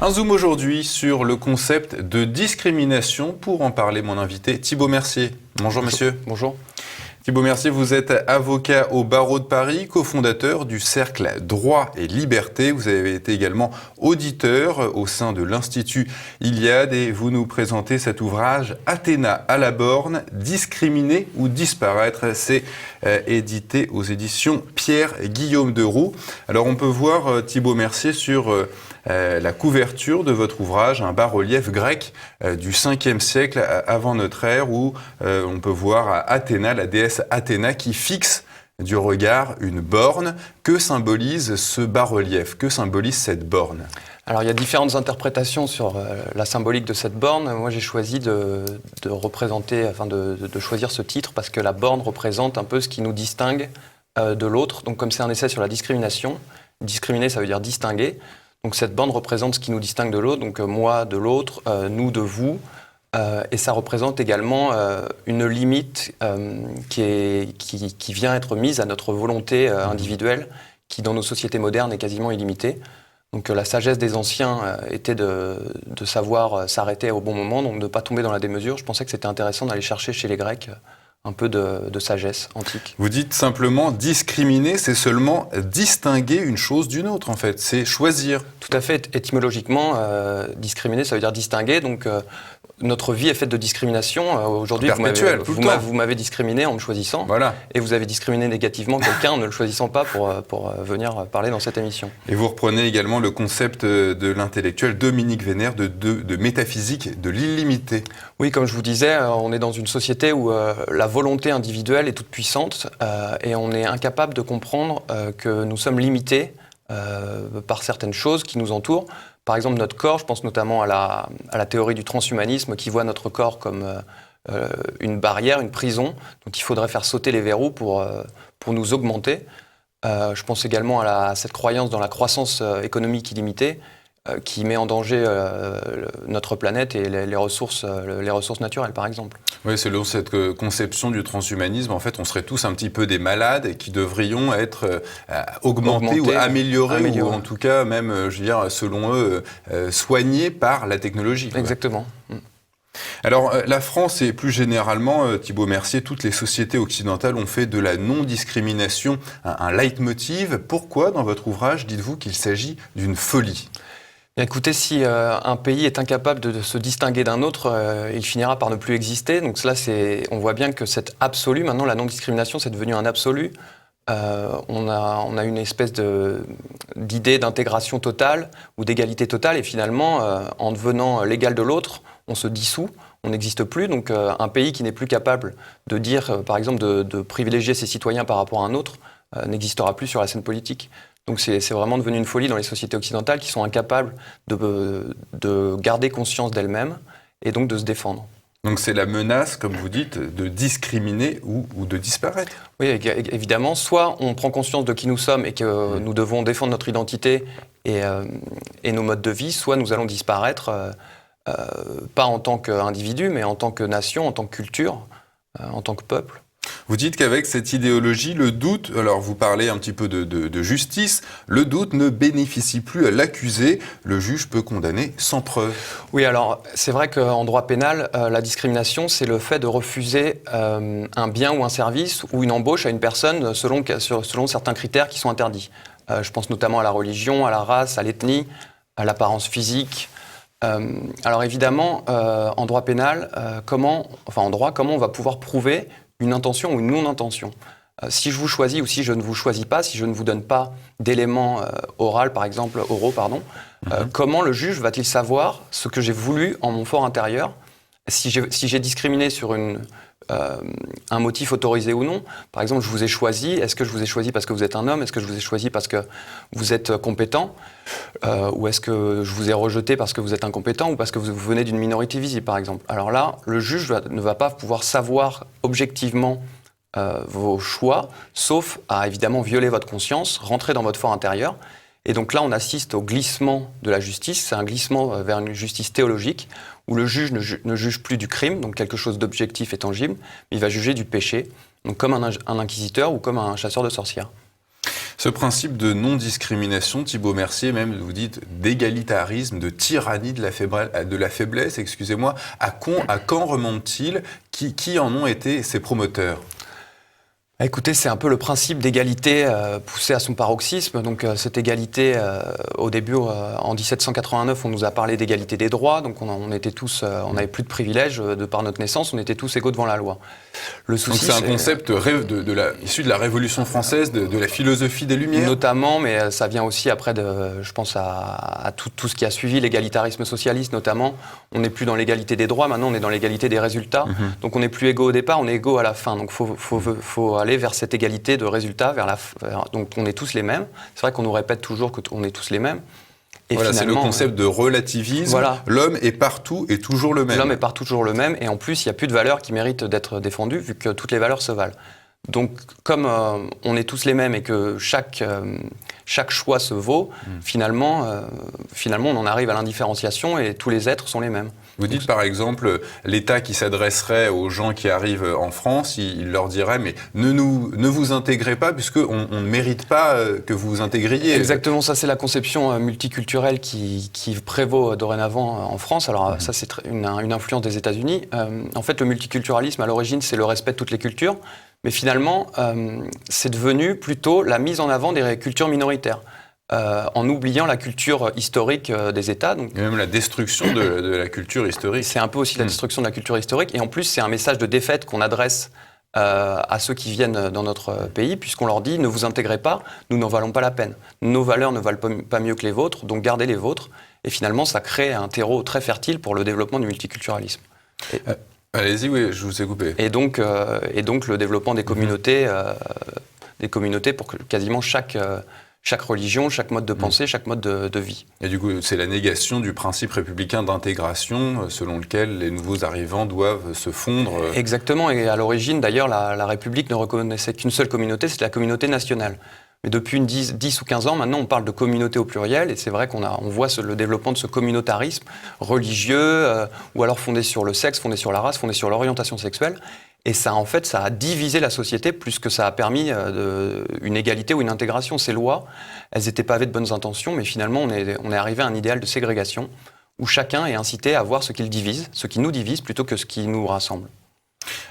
Un zoom aujourd'hui sur le concept de discrimination. Pour en parler, mon invité Thibaut Mercier. Bonjour monsieur. Bonjour. Thibaut Mercier, vous êtes avocat au barreau de Paris, cofondateur du Cercle Droit et Liberté. Vous avez été également auditeur au sein de l'Institut Iliade et vous nous présentez cet ouvrage Athéna à la borne, discriminer ou disparaître. C'est édité aux éditions Pierre-Guillaume Deroux. Alors on peut voir Thibaut Mercier sur la couverture de votre ouvrage, un bas-relief grec du 5e siècle avant notre ère où on peut voir Athéna, la déesse Athéna qui fixe du regard une borne. Que symbolise ce bas-relief? Que symbolise cette borne? Alors il y a différentes interprétations sur la symbolique de cette borne. Moi j'ai choisi de choisir ce titre parce que la borne représente un peu ce qui nous distingue de l'autre. Donc comme c'est un essai sur la discrimination, discriminer ça veut dire distinguer. Donc cette borne représente ce qui nous distingue de l'autre, donc moi de l'autre, nous de vous. Et ça représente également une limite qui vient être mise à notre volonté individuelle, qui dans nos sociétés modernes est quasiment illimitée. Donc la sagesse des anciens était de savoir s'arrêter au bon moment, donc de ne pas tomber dans la démesure. Je pensais que c'était intéressant d'aller chercher chez les Grecs un peu de sagesse antique. Vous dites simplement discriminer, c'est seulement distinguer une chose d'une autre en fait, c'est choisir. Tout à fait, étymologiquement, discriminer ça veut dire distinguer, donc notre vie est faite de discrimination. Aujourd'hui, vous m'avez discriminé en me choisissant, voilà. Et vous avez discriminé négativement quelqu'un en ne le choisissant pas pour venir parler dans cette émission. Et vous reprenez également le concept de l'intellectuel Dominique Vénère de métaphysique de l'illimité. Oui, comme je vous disais, on est dans une société où la volonté individuelle est toute puissante et on est incapable de comprendre que nous sommes limités par certaines choses qui nous entourent. Par exemple, notre corps, je pense notamment à la théorie du transhumanisme qui voit notre corps comme une barrière, une prison. Donc il faudrait faire sauter les verrous pour nous augmenter. Je pense également à cette croyance dans la croissance économique illimitée qui met en danger notre planète et les ressources naturelles, par exemple. Oui, selon cette conception du transhumanisme, en fait, on serait tous un petit peu des malades et qui devrions être augmentés ou améliorés, ou en tout cas, même, je veux dire, selon eux, soignés par la technologie. Exactement. Alors, la France et plus généralement, Thibaut Mercier, toutes les sociétés occidentales ont fait de la non-discrimination un leitmotiv. Pourquoi, dans votre ouvrage, dites-vous qu'il s'agit d'une folie ? Écoutez, si un pays est incapable de se distinguer d'un autre, il finira par ne plus exister. Donc là, on voit bien que cet absolu, maintenant la non-discrimination, c'est devenu un absolu. On a une espèce d'idée d'intégration totale ou d'égalité totale. Et finalement, en devenant l'égal de l'autre, on se dissout, on n'existe plus. Donc un pays qui n'est plus capable de dire, par exemple, de privilégier ses citoyens par rapport à un autre, n'existera plus sur la scène politique. Donc c'est vraiment devenu une folie dans les sociétés occidentales qui sont incapables de garder conscience d'elles-mêmes et donc de se défendre. Donc c'est la menace, comme vous dites, de discriminer ou de disparaître. Oui, évidemment. Soit on prend conscience de qui nous sommes et que nous devons défendre notre identité et nos modes de vie, soit nous allons disparaître, pas en tant qu'individu, mais en tant que nation, en tant que culture, en tant que peuple. Vous dites qu'avec cette idéologie, le doute, alors vous parlez un petit peu de justice, le doute ne bénéficie plus à l'accusé, le juge peut condamner sans preuve. Oui, alors c'est vrai qu'en droit pénal, la discrimination, c'est le fait de refuser un bien ou un service ou une embauche à une personne selon certains critères qui sont interdits. Je pense notamment à la religion, à la race, à l'ethnie, à l'apparence physique. Alors évidemment, en droit pénal, comment on va pouvoir prouver une intention ou une non-intention. Si je vous choisis ou si je ne vous choisis pas, si je ne vous donne pas d'éléments oraux, comment le juge va-t-il savoir ce que j'ai voulu en mon fort intérieur? Si j'ai discriminé sur un motif autorisé ou non, par exemple, je vous ai choisi, est-ce que je vous ai choisi parce que vous êtes un homme? Est-ce que je vous ai choisi parce que vous êtes compétent? Ou est-ce que je vous ai rejeté parce que vous êtes incompétent ou parce que vous venez d'une minorité visible, par exemple? Alors là, le juge ne va pas pouvoir savoir objectivement vos choix, sauf à évidemment violer votre conscience, rentrer dans votre fort intérieur. Et donc là, on assiste au glissement de la justice. C'est un glissement vers une justice théologique où le juge ne juge plus du crime, donc quelque chose d'objectif et tangible, mais il va juger du péché, donc comme un inquisiteur ou comme un chasseur de sorcières. Ce principe de non-discrimination, Thibault Mercier, même vous dites d'égalitarisme, de tyrannie de la faiblesse, excusez-moi, à quand remonte-t-il? Qui en ont été ses promoteurs? Écoutez, c'est un peu le principe d'égalité poussé à son paroxysme. Donc cette égalité, au début, en 1789, on nous a parlé d'égalité des droits. Donc on était tous, on n'avait plus de privilèges de par notre naissance. On était tous égaux devant la loi. Le souci, donc c'est un concept issu de la Révolution française, de la philosophie des Lumières. Notamment, mais ça vient aussi après je pense à tout ce qui a suivi l'égalitarisme socialiste, notamment. On n'est plus dans l'égalité des droits. Maintenant, on est dans l'égalité des résultats. Donc on n'est plus égaux au départ, on est égaux à la fin. Donc faut aller vers cette égalité de résultats, donc on est tous les mêmes. C'est vrai qu'on nous répète toujours qu'on est tous les mêmes. Et voilà, c'est le concept de relativisme. Voilà. L'homme est partout et toujours le même. L'homme est partout toujours le même, et en plus, il n'y a plus de valeurs qui méritent d'être défendues, vu que toutes les valeurs se valent. Donc, comme on est tous les mêmes et que chaque choix se vaut, finalement, on en arrive à l'indifférenciation et tous les êtres sont les mêmes. Vous dites par exemple, l'État qui s'adresserait aux gens qui arrivent en France, il leur dirait mais ne vous intégrez pas puisqu'on ne mérite pas que vous vous intégriez. Exactement, ça c'est la conception multiculturelle qui prévaut dorénavant en France. Alors ça c'est une influence des États-Unis. En fait, le multiculturalisme à l'origine c'est le respect de toutes les cultures, mais finalement c'est devenu plutôt la mise en avant des cultures minoritaires. En oubliant la culture historique des États. Donc, et même la destruction de la culture historique. C'est un peu aussi la destruction de la culture historique. Et en plus, c'est un message de défaite qu'on adresse à ceux qui viennent dans notre pays, puisqu'on leur dit « ne vous intégrez pas, nous n'en valons pas la peine. Nos valeurs ne valent pas mieux que les vôtres, donc gardez les vôtres. » Et finalement, ça crée un terreau très fertile pour le développement du multiculturalisme. Allez-y, oui, je vous ai coupé. Et donc le développement des communautés, pour que quasiment chaque religion, chaque mode de pensée, chaque mode de vie. Et du coup, c'est la négation du principe républicain d'intégration selon lequel les nouveaux arrivants doivent se fondre. Exactement, et à l'origine, d'ailleurs, la République ne reconnaissait qu'une seule communauté, c'était la communauté nationale. Mais depuis 10 ou 15 ans, maintenant, on parle de communauté au pluriel, et c'est vrai qu'on voit le développement de ce communautarisme religieux, ou alors fondé sur le sexe, fondé sur la race, fondé sur l'orientation sexuelle. Et ça, en fait, ça a divisé la société plus que ça a permis une égalité ou une intégration. Ces lois, elles étaient pavées de bonnes intentions, mais finalement, on est arrivé à un idéal de ségrégation où chacun est incité à voir ce qu'il divise, ce qui nous divise, plutôt que ce qui nous rassemble.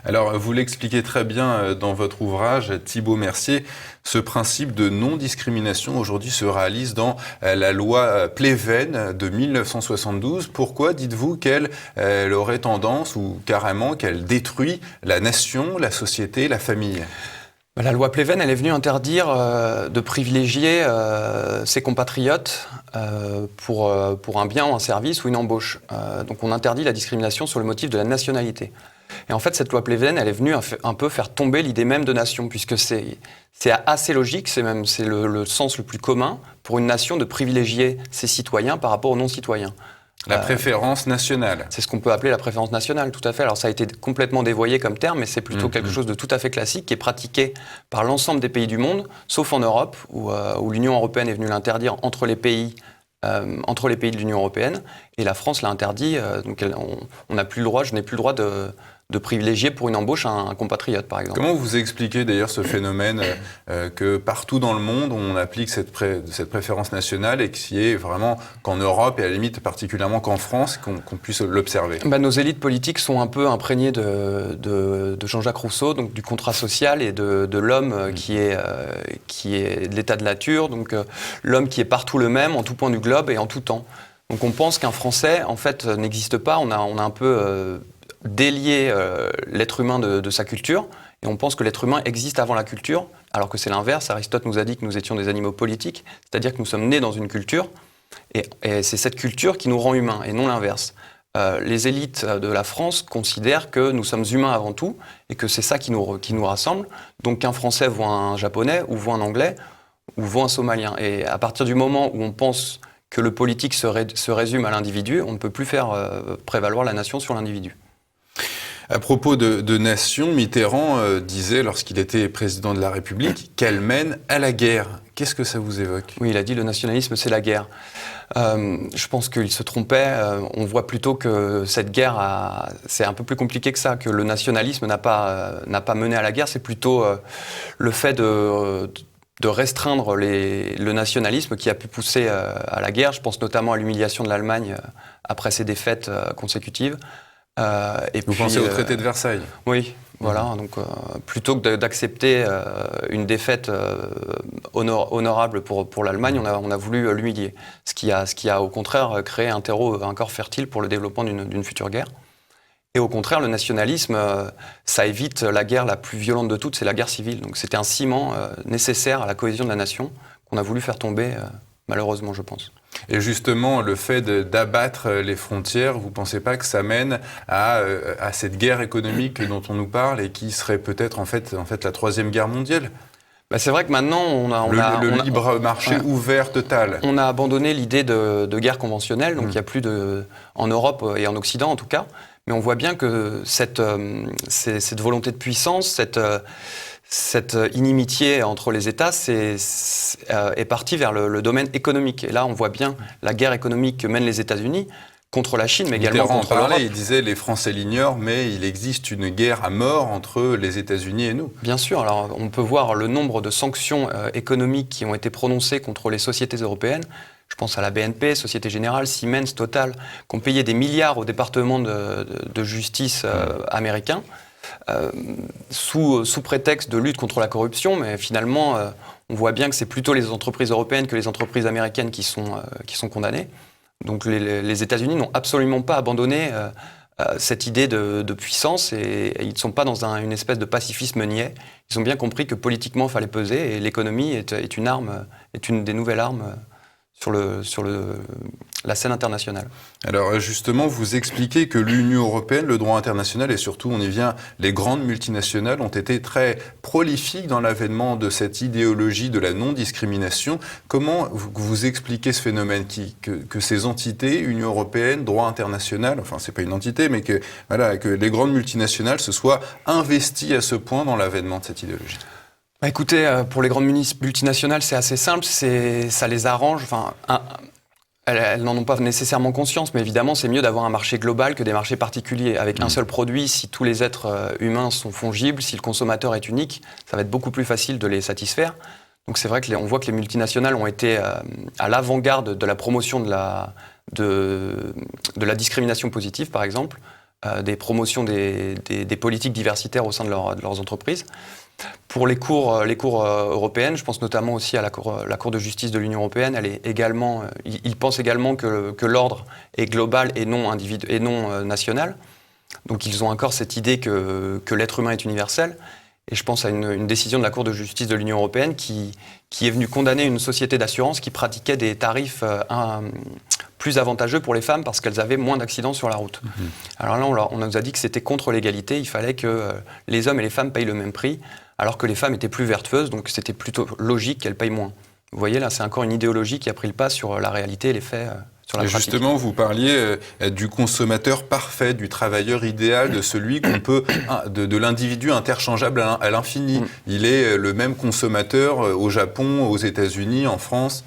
Alors, vous l'expliquez très bien dans votre ouvrage, Thibault Mercier, ce principe de non-discrimination aujourd'hui se réalise dans la loi Pleven de 1972. Pourquoi dites-vous qu'elle aurait tendance ou carrément qu'elle détruit la nation, la société, la famille ? La loi Pleven, elle est venue interdire de privilégier ses compatriotes pour un bien ou un service ou une embauche. Donc on interdit la discrimination sur le motif de la nationalité. Et en fait, cette loi Pleven, elle est venue un peu faire tomber l'idée même de nation, puisque c'est assez logique, c'est le sens le plus commun pour une nation de privilégier ses citoyens par rapport aux non-citoyens. La préférence nationale. C'est ce qu'on peut appeler la préférence nationale, tout à fait. Alors ça a été complètement dévoyé comme terme, mais c'est plutôt quelque chose de tout à fait classique qui est pratiqué par l'ensemble des pays du monde, sauf en Europe, où l'Union européenne est venue l'interdire entre les pays de l'Union européenne, et la France l'a interdit. Donc on n'a plus le droit, je n'ai plus le droit de privilégier pour une embauche un compatriote, par exemple. Comment vous expliquez d'ailleurs ce phénomène que partout dans le monde, on applique cette préférence nationale et qui est vraiment qu'en Europe et à la limite particulièrement qu'en France, qu'on puisse l'observer? Nos élites politiques sont un peu imprégnées de Jean-Jacques Rousseau, donc du contrat social et de l'homme qui est de l'état de nature, donc l'homme qui est partout le même, en tout point du globe et en tout temps. Donc on pense qu'un Français, en fait, n'existe pas. On a un peu délier l'être humain de sa culture, et on pense que l'être humain existe avant la culture, alors que c'est l'inverse. Aristote nous a dit que nous étions des animaux politiques, c'est-à-dire que nous sommes nés dans une culture, et c'est cette culture qui nous rend humains, et non l'inverse. Les élites de la France considèrent que nous sommes humains avant tout, et que c'est ça qui nous rassemble. Donc qu'un Français voit un Japonais, ou voit un Anglais, ou voit un Somalien. Et à partir du moment où on pense que le politique se résume à l'individu, on ne peut plus faire prévaloir la nation sur l'individu. À propos de nation, Mitterrand disait, lorsqu'il était président de la République, qu'elle mène à la guerre. Qu'est-ce que ça vous évoque? Oui, il a dit le nationalisme, c'est la guerre. Je pense qu'il se trompait. On voit plutôt que cette guerre, c'est un peu plus compliqué que ça, que le nationalisme n'a pas mené à la guerre. C'est plutôt le fait restreindre le nationalisme qui a pu pousser à la guerre. Je pense notamment à l'humiliation de l'Allemagne après ses défaites consécutives. Vous pensez au traité de Versailles? Oui, voilà. Donc, plutôt que d'accepter une défaite honorable pour l'Allemagne, on a voulu l'humilier. Ce qui a au contraire créé un terreau encore fertile pour le développement d'une future guerre. Et au contraire, le nationalisme, ça évite la guerre la plus violente de toutes, c'est la guerre civile. Donc c'était un ciment nécessaire à la cohésion de la nation qu'on a voulu faire tomber, malheureusement, je pense. Et justement, le fait d'abattre les frontières, vous ne pensez pas que ça mène à cette guerre économique dont on nous parle et qui serait peut-être en fait la Troisième Guerre mondiale? C'est vrai que maintenant, on a le libre marché ouvert total. On a abandonné l'idée de guerre conventionnelle, donc il n'y a plus en Europe et en Occident en tout cas. Mais on voit bien que cette volonté de puissance, cette inimitié entre les États est partie vers le domaine économique. Et là, on voit bien la guerre économique que mènent les États-Unis contre la Chine, mais également contre l'Europe. Il disait, les Français l'ignorent, mais il existe une guerre à mort entre les États-Unis et nous. Bien sûr. Alors, on peut voir le nombre de sanctions économiques qui ont été prononcées contre les sociétés européennes. Je pense à la BNP, Société Générale, Siemens, Total, qui ont payé des milliards au département de justice américain, sous prétexte de lutte contre la corruption. Mais finalement, on voit bien que c'est plutôt les entreprises européennes que les entreprises américaines qui sont condamnées. Donc les États-Unis n'ont absolument pas abandonné cette idée de puissance et ils ne sont pas dans une espèce de pacifisme niais. Ils ont bien compris que politiquement, il fallait peser et l'économie est une des nouvelles armes sur la scène internationale. Alors justement, vous expliquez que l'Union européenne, le droit international et surtout, on y vient, les grandes multinationales ont été très prolifiques dans l'avènement de cette idéologie de la non-discrimination. Comment vous expliquez ce phénomène que ces entités, Union européenne, droit international, enfin c'est pas une entité, mais que les grandes multinationales se soient investies à ce point dans l'avènement de cette idéologie? Écoutez, pour les grandes multinationales, c'est assez simple, ça les arrange. Enfin, elles n'en ont pas nécessairement conscience, mais évidemment, c'est mieux d'avoir un marché global que des marchés particuliers. Avec un seul produit, si tous les êtres humains sont fongibles, si le consommateur est unique, ça va être beaucoup plus facile de les satisfaire. Donc c'est vrai qu'on voit que les multinationales ont été à l'avant-garde de la promotion de la discrimination positive, par exemple, des promotions des politiques diversitaires au sein de leurs entreprises. Pour les cours européennes, je pense notamment aussi à la Cour de justice de l'Union européenne. Ils pensent également que l'ordre est global et non national. Donc ils ont encore cette idée que l'être humain est universel. Et je pense à une décision de la Cour de justice de l'Union européenne qui est venue condamner une société d'assurance qui pratiquait des tarifs plus avantageux pour les femmes parce qu'elles avaient moins d'accidents sur la route. Alors là, on nous a dit que c'était contre l'égalité. Il fallait que les hommes et les femmes payent le même prix, alors que les femmes étaient plus vertueuses, donc c'était plutôt logique qu'elles payent moins. Vous voyez, là, c'est encore une idéologie qui a pris le pas sur la réalité et les faits. Et justement, vous parliez du consommateur parfait, du travailleur idéal, de celui qu'on peut, de l'individu interchangeable à l'infini. Il est le même consommateur au Japon, aux États-Unis, en France.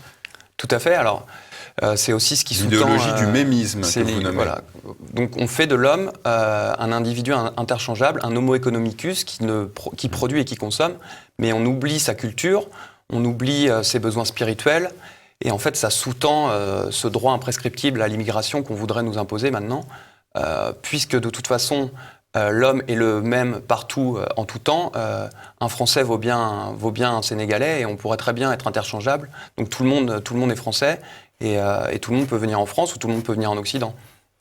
Tout à fait. Alors, c'est aussi ce qui sous-tend... L'idéologie du mémisme que vous nommez. Voilà. Donc, on fait de l'homme un individu interchangeable, un homo economicus qui produit et qui consomme, mais on oublie sa culture, on oublie ses besoins spirituels. Et en fait, ça sous-tend ce droit imprescriptible à l'immigration qu'on voudrait nous imposer maintenant, puisque de toute façon, l'homme est le même partout, en tout temps. Un Français vaut bien un Sénégalais et on pourrait très bien être interchangeable. Donc tout le monde est français et tout le monde peut venir en France ou tout le monde peut venir en Occident.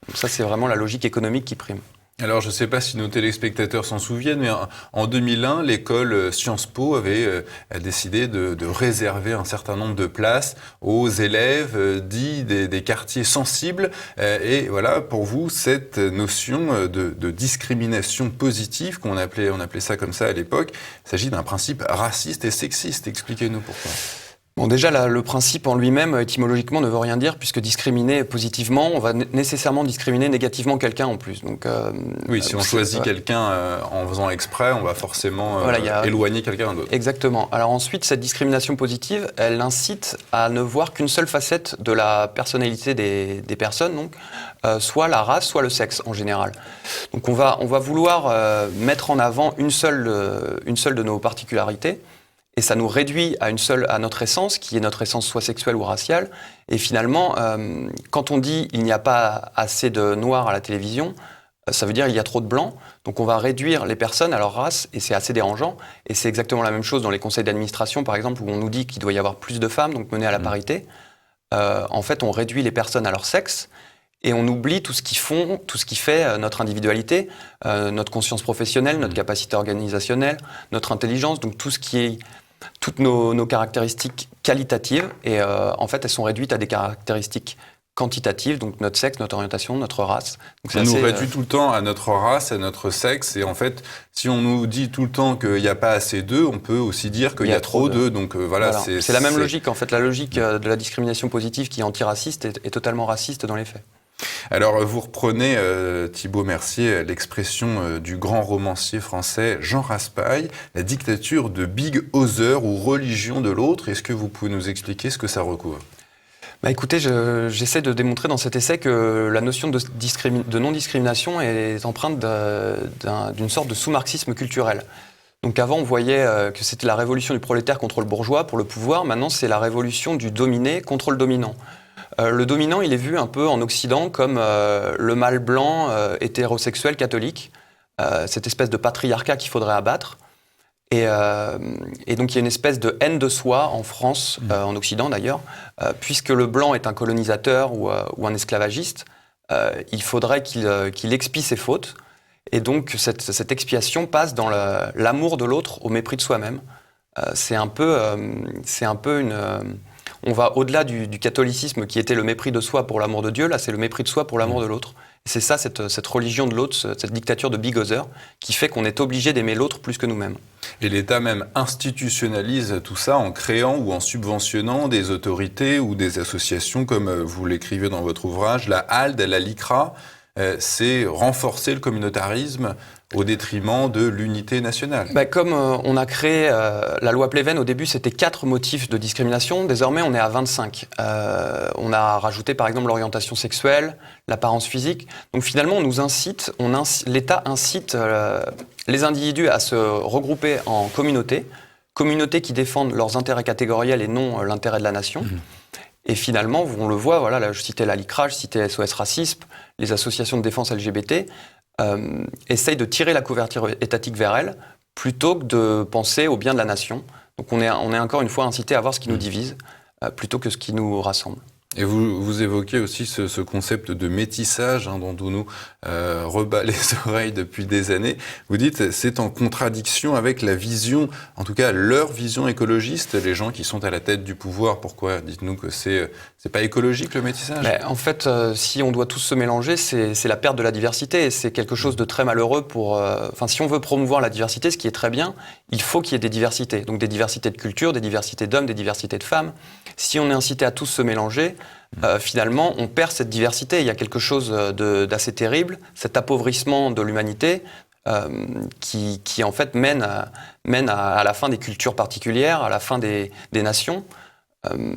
Donc ça, c'est vraiment la logique économique qui prime. Alors, je ne sais pas si nos téléspectateurs s'en souviennent, mais en 2001, l'école Sciences Po avait décidé de réserver un certain nombre de places aux élèves dits des quartiers sensibles. Et voilà, pour vous, cette notion de discrimination positive, on appelait ça comme ça à l'époque, il s'agit d'un principe raciste et sexiste. Expliquez-nous pourquoi. Bon, déjà, le principe en lui-même, étymologiquement, ne veut rien dire, puisque discriminer positivement, on va nécessairement discriminer négativement quelqu'un en plus. Donc, oui, si on choisit quelqu'un en faisant exprès, on va forcément éloigner quelqu'un d'autre. Exactement. Alors ensuite, cette discrimination positive, elle incite à ne voir qu'une seule facette de la personnalité des personnes, donc, soit la race, soit le sexe en général. Donc on va vouloir mettre en avant une seule de nos particularités, Et ça nous réduit à notre essence, qui est notre essence soit sexuelle ou raciale. Et finalement, quand on dit il n'y a pas assez de noirs à la télévision, ça veut dire il y a trop de blancs. Donc on va réduire les personnes à leur race, et c'est assez dérangeant. Et c'est exactement la même chose dans les conseils d'administration, par exemple, où on nous dit qu'il doit y avoir plus de femmes, donc mener à la parité. En fait, on réduit les personnes à leur sexe, et on oublie tout ce qui fait notre individualité, notre conscience professionnelle, notre capacité organisationnelle, notre intelligence, donc toutes nos caractéristiques qualitatives. Et en fait, elles sont réduites à des caractéristiques quantitatives, donc notre sexe, notre orientation, notre race. Donc, on nous réduit tout le temps à notre race, à notre sexe, et en fait, si on nous dit tout le temps qu'il n'y a pas assez d'eux, on peut aussi dire qu'il y a trop d'eux. Donc voilà. C'est la même logique, en fait. La logique de la discrimination positive qui est antiraciste est totalement raciste dans les faits. Alors, vous reprenez, Thibaut Mercier, l'expression du grand romancier français Jean Raspail, la dictature de Big Other ou religion de l'autre. Est-ce que vous pouvez nous expliquer ce que ça recouvre ? Écoutez, j'essaie de démontrer dans cet essai que la notion de non-discrimination est empreinte d'une sorte de sous-marxisme culturel. Donc avant, on voyait que c'était la révolution du prolétaire contre le bourgeois pour le pouvoir. Maintenant, c'est la révolution du dominé contre le dominant. Le dominant, il est vu un peu en Occident comme le mâle blanc hétérosexuel catholique, cette espèce de patriarcat qu'il faudrait abattre. Et donc il y a une espèce de haine de soi en France, en Occident d'ailleurs, puisque le blanc est un colonisateur ou un esclavagiste, il faudrait qu'il expie ses fautes. Et donc cette expiation passe dans l'amour de l'autre au mépris de soi-même. C'est un peu on va au-delà du catholicisme qui était le mépris de soi pour l'amour de Dieu. Là, c'est le mépris de soi pour l'amour de l'autre. Et c'est ça, cette religion de l'autre, cette dictature de Big Other, qui fait qu'on est obligé d'aimer l'autre plus que nous-mêmes. Et l'État même institutionnalise tout ça en créant ou en subventionnant des autorités ou des associations, comme vous l'écrivez dans votre ouvrage, la HALD, la LICRA. C'est renforcer le communautarisme au détriment de l'unité nationale. Comme on a créé la loi Pleven, au début c'était 4 motifs de discrimination, désormais on est à 25. On a rajouté par exemple l'orientation sexuelle, l'apparence physique. Donc finalement l'État incite les individus à se regrouper en communautés qui défendent leurs intérêts catégoriels et non l'intérêt de la nation. Et finalement, on le voit, voilà, là, je citais la LICRA, je citais SOS Racisme, les associations de défense LGBT, essayent de tirer la couverture étatique vers elles, plutôt que de penser au bien de la nation. Donc on est encore une fois incité à voir ce qui nous divise, plutôt que ce qui nous rassemble. Et vous évoquez aussi ce concept de métissage dont on nous rebat les oreilles depuis des années. Vous dites c'est en contradiction avec la vision, en tout cas leur vision écologiste, les gens qui sont à la tête du pouvoir. Pourquoi dites-nous que c'est pas écologique le métissage ? En fait, si on doit tous se mélanger, c'est la perte de la diversité. Et c'est quelque chose de très malheureux si on veut promouvoir la diversité, ce qui est très bien, il faut qu'il y ait des diversités. Donc des diversités de culture, des diversités d'hommes, des diversités de femmes. Si on est incité à tous se mélanger, finalement, on perd cette diversité. Il y a quelque chose d'assez terrible, cet appauvrissement de l'humanité qui en fait mène à la fin des cultures particulières, à la fin des nations.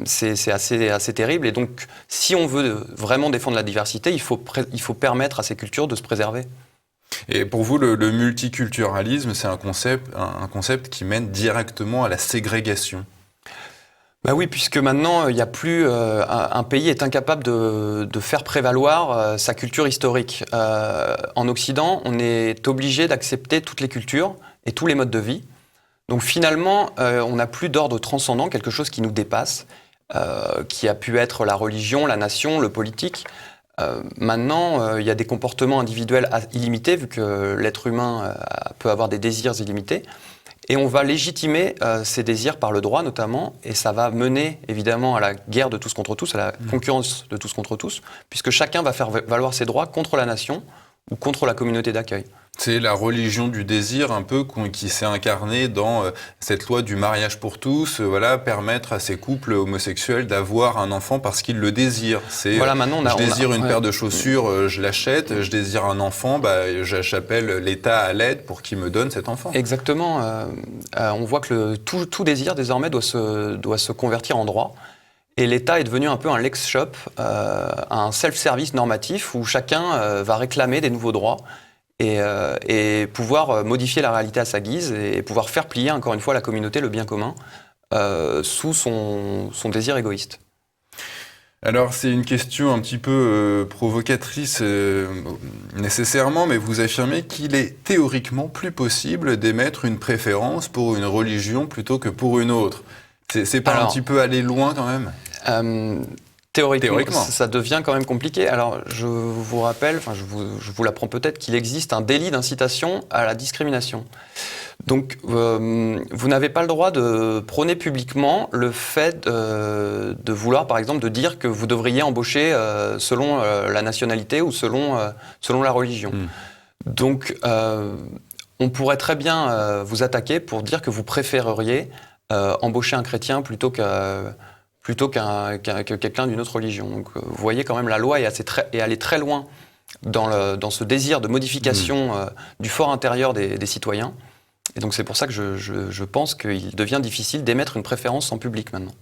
C'est assez terrible. Et donc, si on veut vraiment défendre la diversité, il faut permettre à ces cultures de se préserver. Et pour vous, le multiculturalisme, c'est un concept qui mène directement à la ségrégation ? Oui, puisque maintenant, il y a plus un pays est incapable de faire prévaloir sa culture historique. En Occident, on est obligé d'accepter toutes les cultures et tous les modes de vie. Donc finalement, on n'a plus d'ordre transcendant, quelque chose qui nous dépasse, qui a pu être la religion, la nation, le politique. Maintenant, il y a des comportements individuels illimités, vu que l'être humain peut avoir des désirs illimités. Et on va légitimer ces désirs par le droit notamment, et ça va mener évidemment à la guerre de tous contre tous, à la concurrence de tous contre tous, puisque chacun va faire valoir ses droits contre la nation ou contre la communauté d'accueil. C'est la religion du désir un peu qui s'est incarnée dans cette loi du mariage pour tous, permettre à ces couples homosexuels d'avoir un enfant parce qu'ils le désirent. Je désire une paire de chaussures, je l'achète, je désire un enfant, j'appelle l'État à l'aide pour qu'il me donne cet enfant. Exactement. On voit que tout désir désormais doit se convertir en droit. Et l'État est devenu un peu un Lex Shop, un self-service normatif où chacun va réclamer des nouveaux droits. et pouvoir modifier la réalité à sa guise et pouvoir faire plier encore une fois la communauté, le bien commun, sous son désir égoïste. Alors c'est une question un petit peu provocatrice nécessairement, mais vous affirmez qu'il est théoriquement plus possible d'émettre une préférence pour une religion plutôt que pour une autre. C'est pas un petit peu aller loin quand même Théoriquement, ça devient quand même compliqué. Alors, je vous rappelle, je vous l'apprends peut-être, qu'il existe un délit d'incitation à la discrimination. Donc, vous n'avez pas le droit de prôner publiquement le fait de vouloir, par exemple, de dire que vous devriez embaucher selon la nationalité ou selon la religion. Donc, on pourrait très bien vous attaquer pour dire que vous préféreriez embaucher un chrétien plutôt que quelqu'un d'une autre religion. Donc, vous voyez quand même, la loi est allée très loin dans ce désir de modification du fort intérieur des citoyens. Et donc, c'est pour ça que je pense qu'il devient difficile d'émettre une préférence en public maintenant.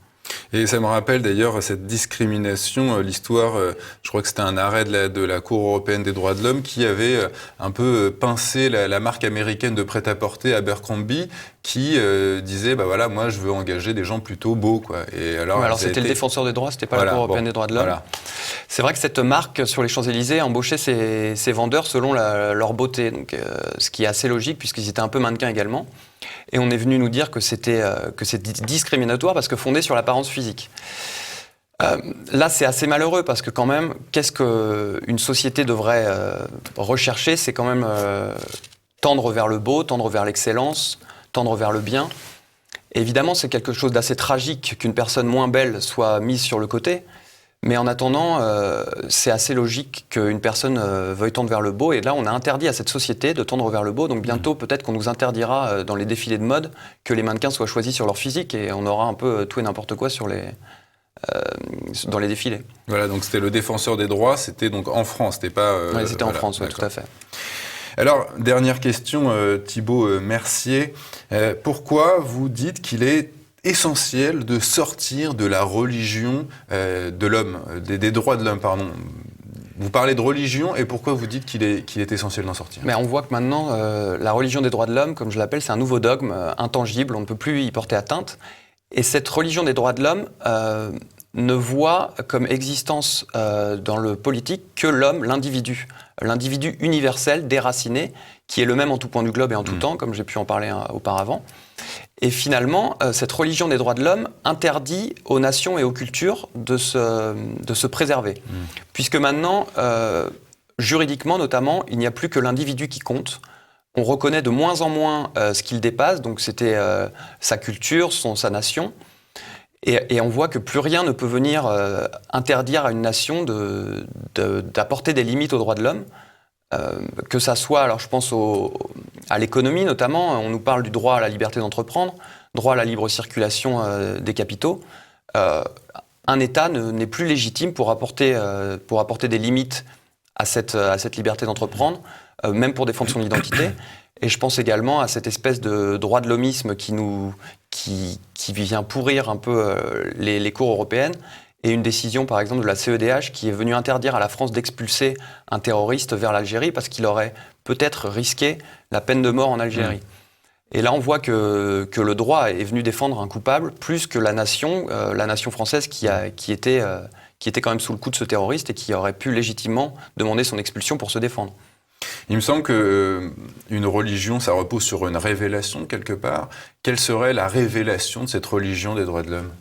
Et ça me rappelle d'ailleurs cette discrimination, l'histoire, je crois que c'était un arrêt de la Cour européenne des droits de l'homme qui avait un peu pincé la marque américaine de prêt-à-porter Abercrombie qui disait, bah voilà, moi je veux engager des gens plutôt beaux, quoi. Et alors c'était le défenseur des droits, c'était pas la Cour européenne des droits de l'homme. Voilà. C'est vrai que cette marque sur les Champs-Élysées embauchait ses vendeurs selon leur beauté, donc, ce qui est assez logique puisqu'ils étaient un peu mannequins également. Et on est venu nous dire que c'était discriminatoire parce que fondé sur l'apparence physique. Là, c'est assez malheureux parce que quand même, qu'est-ce qu'une société devrait rechercher? C'est quand même tendre vers le beau, tendre vers l'excellence, tendre vers le bien. Et évidemment, c'est quelque chose d'assez tragique qu'une personne moins belle soit mise sur le côté. Mais en attendant, c'est assez logique qu'une personne veuille tendre vers le beau. Et là, on a interdit à cette société de tendre vers le beau. Donc bientôt, peut-être qu'on nous interdira dans les défilés de mode que les mannequins soient choisis sur leur physique. Et on aura un peu tout et n'importe quoi dans les défilés. Voilà, donc c'était le défenseur des droits. C'était donc en France, c'était pas... oui, c'était en France, oui, tout à fait. Alors, dernière question, Thibaut Mercier. Pourquoi vous dites qu'il est essentiel de sortir de la religion de l'homme, des droits de l'homme, pardon. Vous parlez de religion et pourquoi vous dites qu'il est essentiel d'en sortir? Mais on voit que maintenant, la religion des droits de l'homme, comme je l'appelle, c'est un nouveau dogme intangible, on ne peut plus y porter atteinte. Et cette religion des droits de l'homme ne voit comme existence dans le politique que l'homme, l'individu universel, déraciné, qui est le même en tout point du globe et en tout temps, comme j'ai pu en parler auparavant. Et finalement, cette religion des droits de l'homme interdit aux nations et aux cultures de se préserver. Puisque maintenant, juridiquement notamment, il n'y a plus que l'individu qui compte. On reconnaît de moins en moins ce qu'il dépasse, donc c'était sa culture, sa nation. Et on voit que plus rien ne peut venir interdire à une nation d'apporter des limites aux droits de l'homme. Que ça soit, alors je pense à l'économie notamment, on nous parle du droit à la liberté d'entreprendre, droit à la libre circulation des capitaux. Un État n'est plus légitime pour apporter des limites à cette liberté d'entreprendre, même pour défendre son identité. Et je pense également à cette espèce de droit de l'hommisme qui vient pourrir un peu les cours européennes. Et une décision, par exemple, de la CEDH qui est venue interdire à la France d'expulser un terroriste vers l'Algérie parce qu'il aurait peut-être risqué la peine de mort en Algérie. Et là, on voit que le droit est venu défendre un coupable plus que la nation française qui était quand même sous le coup de ce terroriste et qui aurait pu légitimement demander son expulsion pour se défendre. Il me semble qu'une religion, ça repose sur une révélation quelque part. Quelle serait la révélation de cette religion des droits de l'homme ?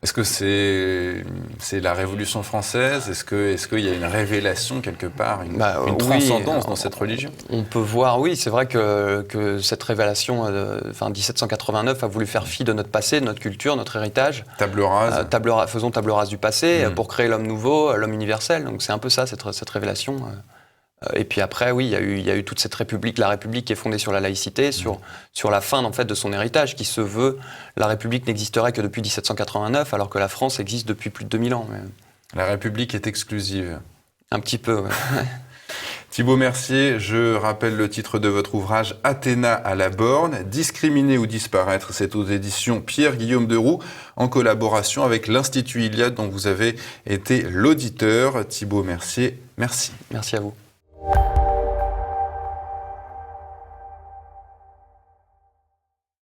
Est-ce que c'est la Révolution française? Est-ce qu'il y a une révélation quelque part, une transcendance dans cette religion? On peut voir, oui, c'est vrai que cette révélation, 1789, a voulu faire fi de notre passé, de notre culture, notre héritage. Table rase. Faisons table rase du passé pour créer l'homme nouveau, l'homme universel. Donc c'est un peu ça, cette révélation. Et puis après, oui, il y a eu toute cette République, la République qui est fondée sur la laïcité, sur la fin en fait, de son héritage, qui se veut, la République n'existerait que depuis 1789, alors que la France existe depuis plus de 2000 ans. La République est exclusive. Un petit peu, ouais. Thibaut Mercier, je rappelle le titre de votre ouvrage « Athéna à la borne, discriminer ou disparaître ». C'est aux éditions Pierre-Guillaume Deroux, en collaboration avec l'Institut Iliade, dont vous avez été l'auditeur. Thibaut Mercier, merci. Merci à vous.